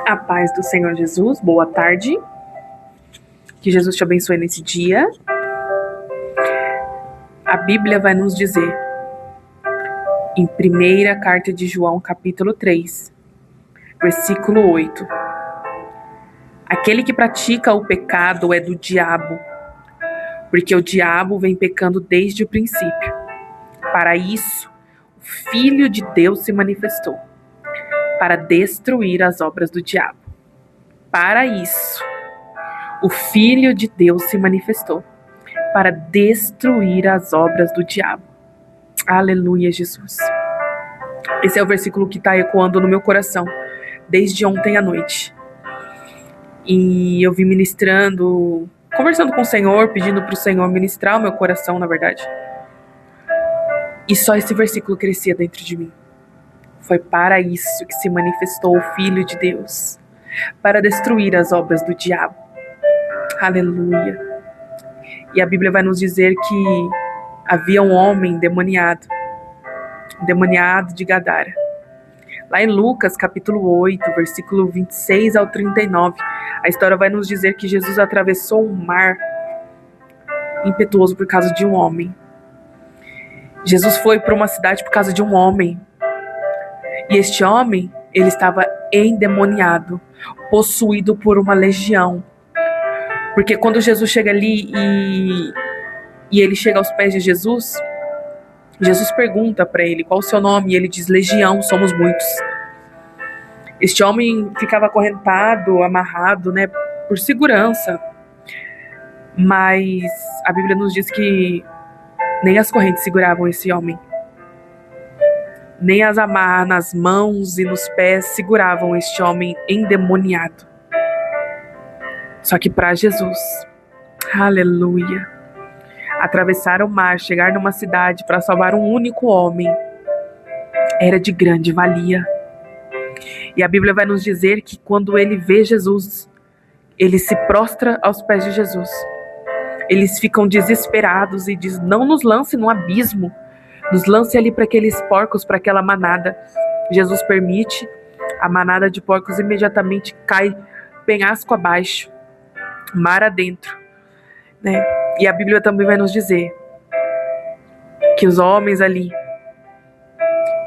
A paz do Senhor Jesus, boa tarde. Que Jesus te abençoe nesse dia. A Bíblia vai nos dizer, em primeira carta de João, capítulo 3, versículo 8. Aquele que pratica o pecado é do diabo, porque o diabo vem pecando desde o princípio. Para isso, o Filho de Deus se manifestou, para destruir as obras do diabo. Para isso, o Filho de Deus se manifestou, para destruir as obras do diabo. Aleluia, Jesus. Esse é o versículo que está ecoando no meu coração desde ontem à noite. E eu vim ministrando, conversando com o Senhor, pedindo para o Senhor ministrar o meu coração, na verdade. E só esse versículo crescia dentro de mim. Foi para isso que se manifestou o Filho de Deus, para destruir as obras do diabo. Aleluia. E a Bíblia vai nos dizer que havia um homem endemoniado de Gadara. Lá em Lucas, capítulo 8, versículo 26 ao 39, a história vai nos dizer que Jesus atravessou um mar impetuoso por causa de um homem. Jesus foi para uma cidade por causa de um homem. E este homem, ele estava endemoniado, possuído por uma legião. Porque quando Jesus chega ali e ele chega aos pés de Jesus, Jesus pergunta para ele qual o seu nome, e ele diz: Legião, somos muitos. Este homem ficava acorrentado, amarrado, por segurança. Mas a Bíblia nos diz que nem as correntes seguravam esse homem. Nem as amarras nas mãos e nos pés seguravam este homem endemoniado. Só que para Jesus, aleluia, atravessar o mar, chegar numa cidade para salvar um único homem, era de grande valia. E a Bíblia vai nos dizer que quando ele vê Jesus, ele se prostra aos pés de Jesus. Eles ficam desesperados e diz: não nos lance no abismo, nos lance ali para aqueles porcos, para aquela manada. Jesus permite, a manada de porcos imediatamente cai penhasco abaixo, mar adentro, E a Bíblia também vai nos dizer que os homens ali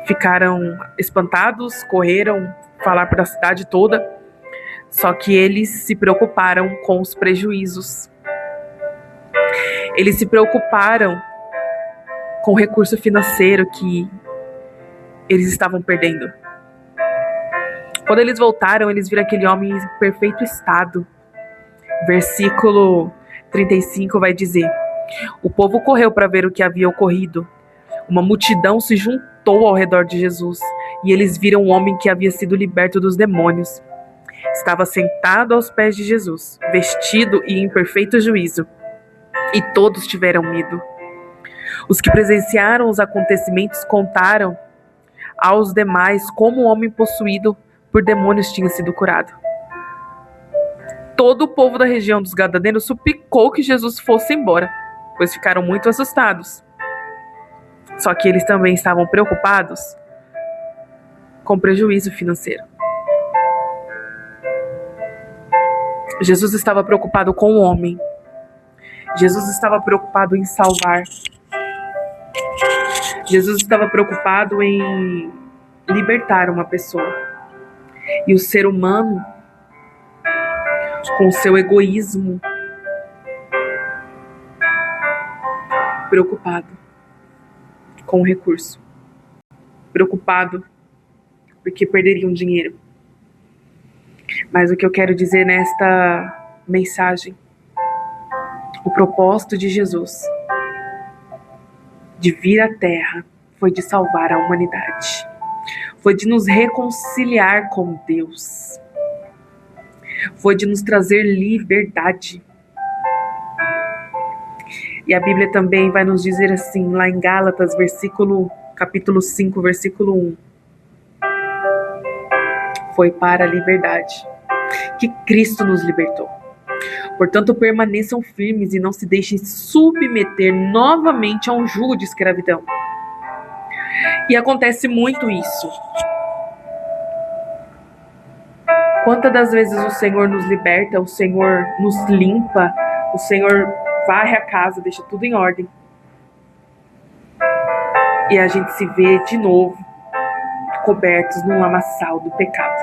ficaram espantados, correram falar para a cidade toda, só que eles se preocuparam com os prejuízos. Eles se preocuparam com o recurso financeiro que eles estavam perdendo. Quando eles voltaram, eles viram aquele homem em perfeito estado. Versículo 35 vai dizer: o povo correu para ver o que havia ocorrido. Uma multidão se juntou ao redor de Jesus, e eles viram um homem que havia sido liberto dos demônios. Estava sentado aos pés de Jesus, vestido e em perfeito juízo, e todos tiveram medo. Os que presenciaram os acontecimentos contaram aos demais como o homem possuído por demônios tinha sido curado. Todo o povo da região dos Gadarenos suplicou que Jesus fosse embora, pois ficaram muito assustados. Só que eles também estavam preocupados com prejuízo financeiro. Jesus estava preocupado com o homem. Jesus estava preocupado em salvar. Jesus estava preocupado em libertar uma pessoa. E o ser humano, com seu egoísmo, preocupado com o recurso, preocupado porque perderiam dinheiro. Mas o que eu quero dizer nesta mensagem, o propósito de Jesus de vir à Terra foi de salvar a humanidade, foi de nos reconciliar com Deus, foi de nos trazer liberdade. E a Bíblia também vai nos dizer assim, lá em Gálatas, capítulo 5, versículo 1. Foi para a liberdade que Cristo nos libertou. Portanto, permaneçam firmes e não se deixem submeter novamente a um jugo de escravidão. E acontece muito isso. Quantas das vezes o Senhor nos liberta, o Senhor nos limpa, o Senhor varre a casa, deixa tudo em ordem. E a gente se vê de novo cobertos num lamaçal do pecado.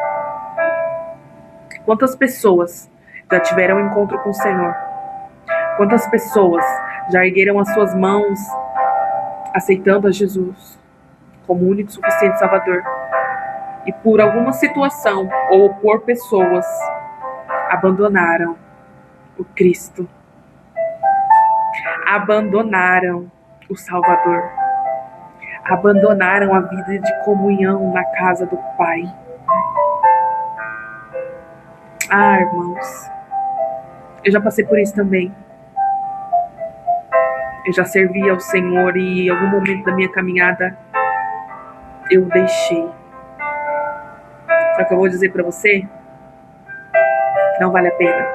Quantas pessoas já tiveram um encontro com o Senhor? Quantas pessoas já ergueram as suas mãos aceitando a Jesus como único e suficiente Salvador? E por alguma situação ou por pessoas abandonaram o Cristo. Abandonaram o Salvador. Abandonaram a vida de comunhão na casa do Pai. Ah, irmãos, eu já passei por isso também. Eu já servi ao Senhor e em algum momento da minha caminhada eu deixei. Só que eu vou dizer para você, não vale a pena.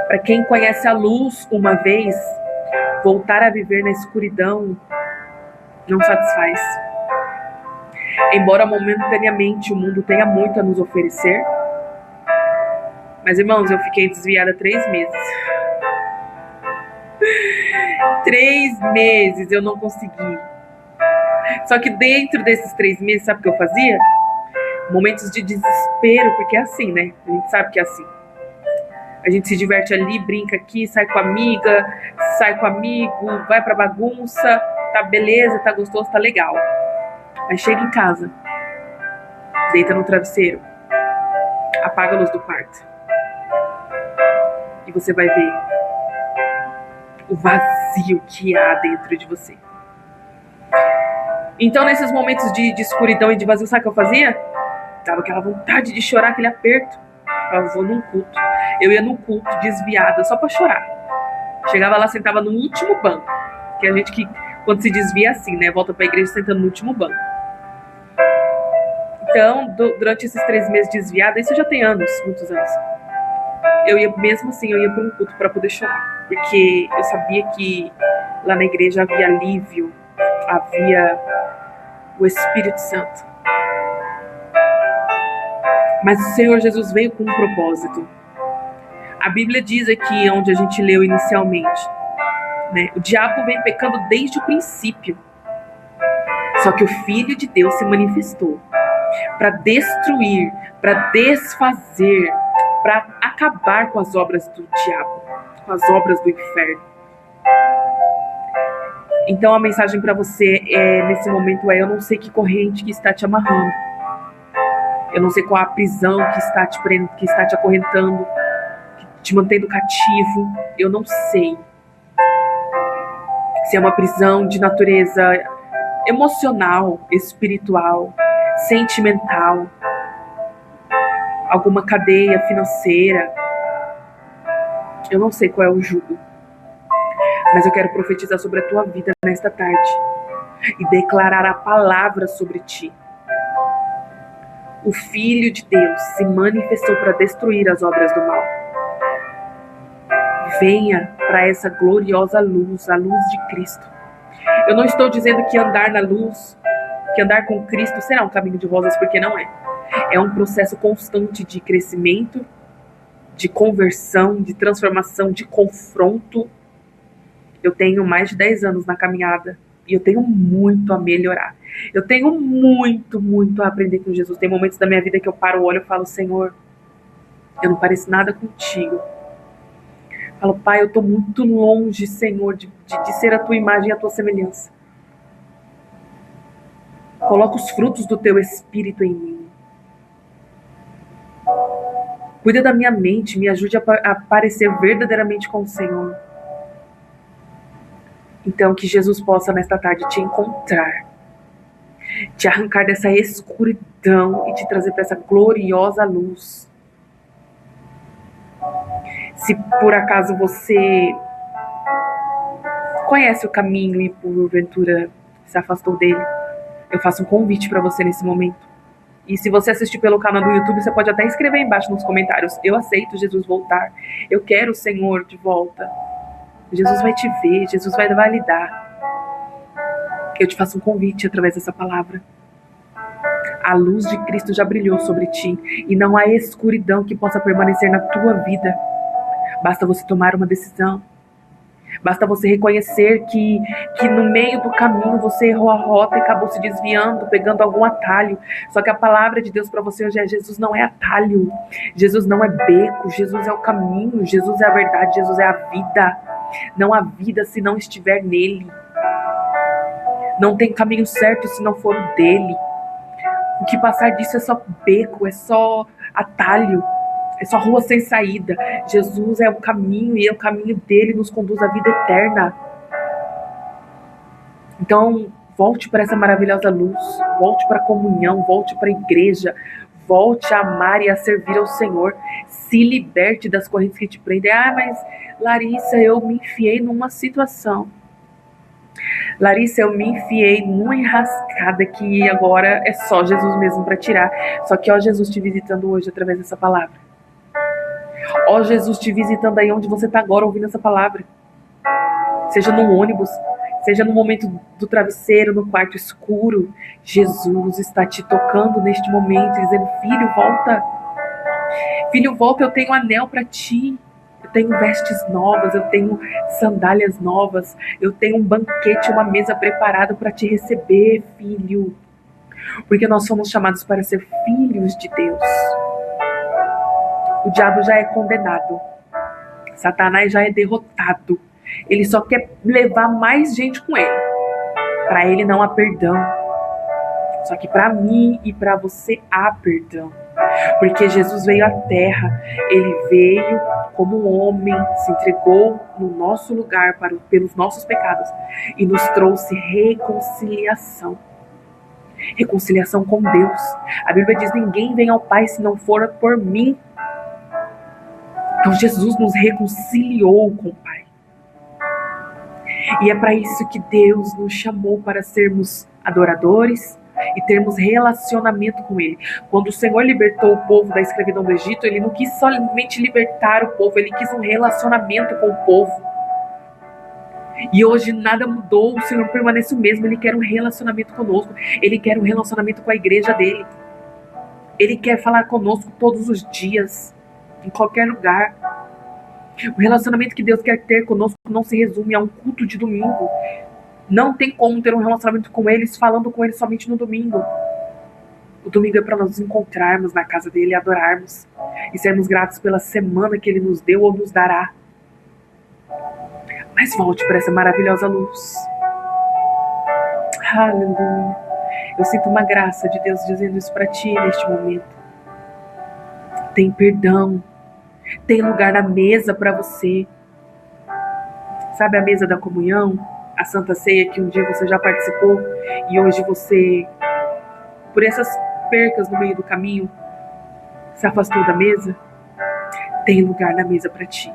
Para quem conhece a luz uma vez, voltar a viver na escuridão não satisfaz. Embora momentaneamente o mundo tenha muito a nos oferecer, mas irmãos, eu fiquei desviada 3 meses. 3 meses eu não consegui. Só que dentro desses 3 meses, sabe o que eu fazia? Momentos de desespero, porque é assim, né? A gente sabe que é assim. A gente se diverte ali, brinca aqui, sai com a amiga, sai com o amigo, vai pra bagunça, tá beleza, tá gostoso, tá legal. Aí chega em casa, deita no travesseiro, apaga a luz do quarto. E você vai ver o vazio que há dentro de você. Então, nesses momentos de escuridão e de vazio, sabe o que eu fazia? Dava aquela vontade de chorar, aquele aperto. Eu vou num culto. Eu ia num culto desviada só pra chorar. Chegava lá, sentava no último banco. Que a gente que, quando se desvia assim, né? Volta pra igreja sentando no último banco. Então, durante esses 3 meses desviada, isso já tem anos, muitos anos. Eu ia, mesmo assim, eu ia pra um culto pra poder chorar. Porque eu sabia que lá na igreja havia alívio, havia o Espírito Santo. Mas o Senhor Jesus veio com um propósito. A Bíblia diz aqui, onde a gente leu inicialmente, né? O diabo vem pecando desde o princípio. Só que o Filho de Deus se manifestou para destruir, para desfazer, para acabar com as obras do diabo, com as obras do inferno. Então a mensagem para você nesse momento é: eu não sei que corrente que está te amarrando. Eu não sei qual a prisão que está te prendendo, que está te acorrentando, te mantendo cativo. Eu não sei se é uma prisão de natureza emocional, espiritual, sentimental, alguma cadeia financeira. Eu não sei qual é o jugo, mas eu quero profetizar sobre a tua vida nesta tarde e declarar a palavra sobre ti. O Filho de Deus se manifestou para destruir as obras do mal. Venha para essa gloriosa luz, a luz de Cristo. Eu não estou dizendo que andar na luz, que andar com Cristo será um caminho de rosas, porque não é. É um processo constante de crescimento, de conversão, de transformação, de confronto. Eu tenho mais de 10 anos na caminhada e eu tenho muito a melhorar. Eu tenho muito a aprender com Jesus. Tem momentos da minha vida que eu paro o olho e falo: Senhor, eu não pareço nada contigo. Falo: Pai, eu estou muito longe, Senhor, de ser a tua imagem e a tua semelhança. Coloca os frutos do teu Espírito em mim. Cuida da minha mente, me ajude a parecer verdadeiramente com o Senhor. Então, que Jesus possa nesta tarde te encontrar, te arrancar dessa escuridão e te trazer para essa gloriosa luz. Se por acaso você conhece o caminho e porventura se afastou dele, eu faço um convite para você nesse momento. E se você assistir pelo canal do YouTube, você pode até escrever aí embaixo nos comentários: eu aceito Jesus voltar, eu quero o Senhor de volta. Jesus vai te ver, Jesus vai validar. Eu te faço um convite através dessa palavra. A luz de Cristo já brilhou sobre ti e não há escuridão que possa permanecer na tua vida. Basta você tomar uma decisão. Basta você reconhecer que no meio do caminho você errou a rota e acabou se desviando, pegando algum atalho. Só que a palavra de Deus para você hoje é: Jesus não é atalho, Jesus não é beco, Jesus é o caminho, Jesus é a verdade, Jesus é a vida. Não há vida se não estiver nele. Não tem caminho certo se não for o dele. O que passar disso é só beco, é só atalho, é só rua sem saída. Jesus é o caminho e é o caminho dele nos conduz à vida eterna. Então, volte para essa maravilhosa luz, volte para a comunhão, volte para a igreja, volte a amar e a servir ao Senhor. Se liberte das correntes que te prendem. Mas Larissa, eu me enfiei numa situação. Larissa, eu me enfiei numa enrascada que agora é só Jesus mesmo para tirar. Só que ó Jesus te visitando hoje através dessa palavra. Ó Jesus te visitando aí onde você está agora ouvindo essa palavra. Seja no ônibus, seja no momento do travesseiro, no quarto escuro. Jesus está te tocando neste momento, dizendo: filho, volta. Filho, volta, eu tenho anel para ti. Eu tenho vestes novas, eu tenho sandálias novas, eu tenho um banquete, uma mesa preparada para te receber, filho. Porque nós somos chamados para ser filhos de Deus. O diabo já é condenado. Satanás já é derrotado. Ele só quer levar mais gente com ele. Para ele não há perdão. Só que para mim e para você há perdão. Porque Jesus veio à terra. Ele veio como um homem, se entregou no nosso lugar pelos nossos pecados e nos trouxe reconciliação. Reconciliação com Deus. A Bíblia diz: ninguém vem ao Pai se não for por mim. Então Jesus nos reconciliou com o Pai. E é para isso que Deus nos chamou, para sermos adoradores e termos relacionamento com Ele. Quando o Senhor libertou o povo da escravidão do Egito, Ele não quis somente libertar o povo, Ele quis um relacionamento com o povo. E hoje nada mudou, o Senhor permanece o mesmo. Ele quer um relacionamento conosco, Ele quer um relacionamento com a igreja dele. Ele quer falar conosco todos os dias, em qualquer lugar. O relacionamento que Deus quer ter conosco não se resume a um culto de domingo. Não tem como ter um relacionamento com eles falando com eles somente no domingo. O domingo é para nós nos encontrarmos na casa dele, adorarmos e sermos gratos pela semana que ele nos deu ou nos dará. Mas volte para essa maravilhosa luz. Aleluia. Eu sinto uma graça de Deus dizendo isso para ti neste momento. Tem perdão. Tem lugar na mesa para você. Sabe a mesa da comunhão? A Santa Ceia que um dia você já participou e hoje você, por essas percas no meio do caminho, se afastou da mesa? Tem lugar na mesa para ti.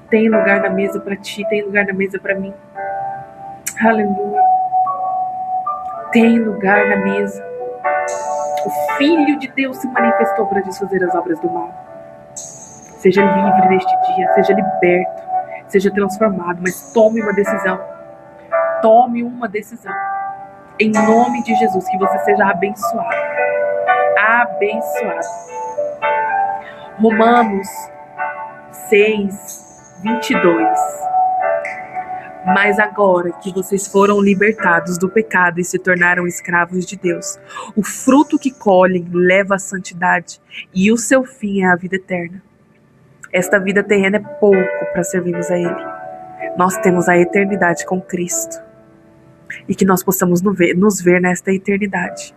Tem lugar na mesa para ti. Tem lugar na mesa para mim. Aleluia. Tem lugar na mesa. O Filho de Deus se manifestou para desfazer as obras do mal. Seja livre neste dia, seja liberto, seja transformado, mas tome uma decisão. Tome uma decisão. Em nome de Jesus, que você seja abençoado. Abençoado. Romanos 6, 22. Mas agora que vocês foram libertados do pecado e se tornaram escravos de Deus, o fruto que colhem leva à santidade e o seu fim é a vida eterna. Esta vida terrena é pouco para servirmos a Ele. Nós temos a eternidade com Cristo. E que nós possamos nos ver nesta eternidade.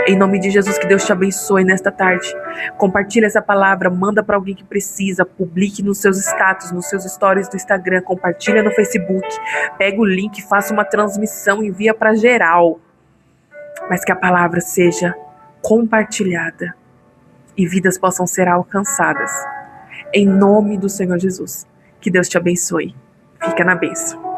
Em nome de Jesus, que Deus te abençoe nesta tarde. Compartilhe essa palavra, manda para alguém que precisa, publique nos seus status, nos seus stories do Instagram, compartilha no Facebook, pega o link, faça uma transmissão, envia para geral. Mas que a palavra seja compartilhada e vidas possam ser alcançadas. Em nome do Senhor Jesus, que Deus te abençoe. Fica na bênção.